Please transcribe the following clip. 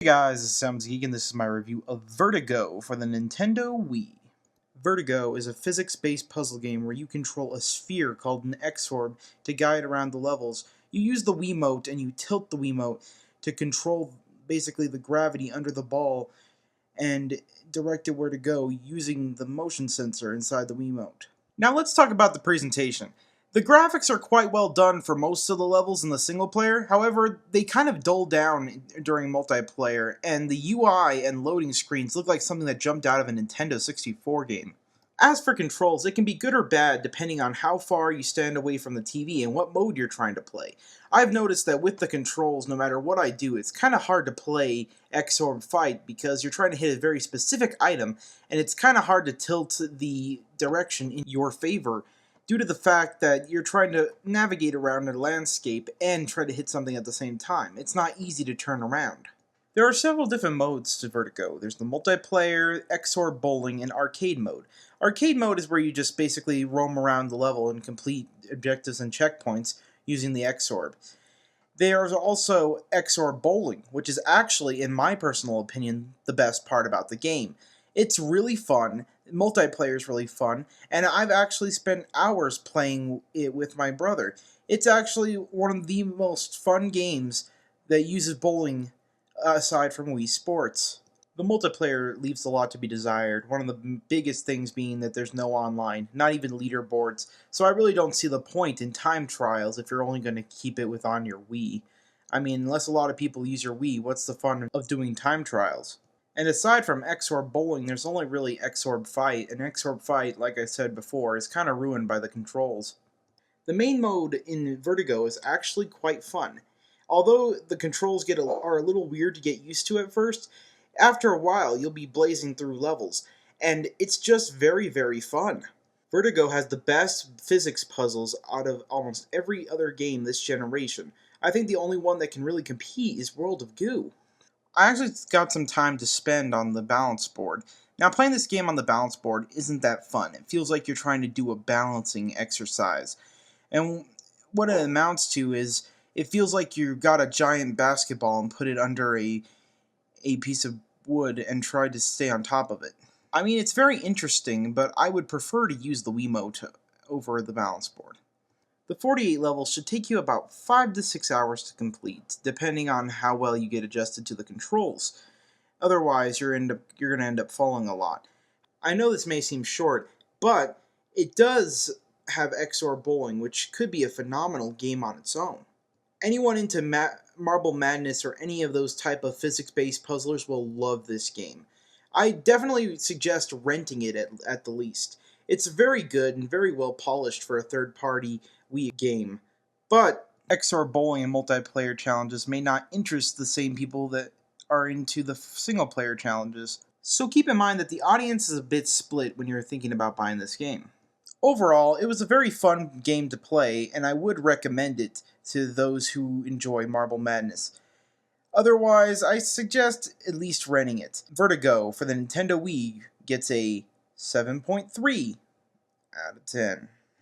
guys, this is Samueltehgeek and this is my review of Vertigo for the Nintendo Wii. Vertigo is a physics-based puzzle game where you control a sphere called an X-Orb to guide around the levels. You use the Wiimote and you tilt the Wiimote to control basically the gravity under the ball and direct it where to go using the motion sensor inside the Wiimote. Now let's talk about the presentation. The graphics are quite well done for most of the levels in the single player, however, they kind of dull down during multiplayer, and the UI and loading screens look like something that jumped out of a Nintendo 64 game. As for controls, it can be good or bad depending on how far you stand away from the TV and what mode you're trying to play. I've noticed that with the controls, no matter what I do, it's kind of hard to play X-Orb Fight because you're trying to hit a very specific item, and it's kind of hard to tilt the direction in your favor due to the fact that you're trying to navigate around a landscape and try to hit something at the same time. It's not easy to turn around. There are several different modes to Vertigo. There's the multiplayer, X-Orb Bowling, and Arcade mode. Arcade mode is where you just basically roam around the level and complete objectives and checkpoints using the X-Orb. There's also X-Orb Bowling, which is actually, in my personal opinion, the best part about the game. It's really fun, multiplayer is really fun, and I've actually spent hours playing it with my brother. It's actually one of the most fun games that uses bowling aside from Wii Sports. The multiplayer leaves a lot to be desired, one of the biggest things being that there's no online, not even leaderboards, so I really don't see the point in time trials if you're only going to keep it on your Wii. I mean, unless a lot of people use your Wii, what's the fun of doing time trials? And aside from X-Orb Bowling, there's only really X-Orb Fight, and X-Orb Fight, like I said before, is kind of ruined by the controls. The main mode in Vertigo is actually quite fun. Although the controls are a little weird to get used to at first, after a while you'll be blazing through levels, and it's just very, very fun. Vertigo has the best physics puzzles out of almost every other game this generation. I think the only one that can really compete is World of Goo. I actually got some time to spend on the balance board. Now, playing this game on the balance board isn't that fun. It feels like you're trying to do a balancing exercise. And what it amounts to is, it feels like you got a giant basketball and put it under a piece of wood and tried to stay on top of it. I mean, it's very interesting, but I would prefer to use the Wiimote over the balance board. The 48 levels should take you about 5 to 6 hours to complete, depending on how well you get adjusted to the controls. Otherwise, you're going to end up falling a lot. I know this may seem short, but it does have X-Orb Bowling, which could be a phenomenal game on its own. Anyone into Marble Madness or any of those type of physics-based puzzlers will love this game. I definitely suggest renting it at the least. It's very good and very well polished for a third-party Wii game, but X-Orb Bowling and multiplayer challenges may not interest the same people that are into the single-player challenges. So keep in mind that the audience is a bit split when you're thinking about buying this game. Overall, it was a very fun game to play, and I would recommend it to those who enjoy Marble Madness. Otherwise, I suggest at least renting it. Vertigo for the Nintendo Wii gets a 7.3 out of 10.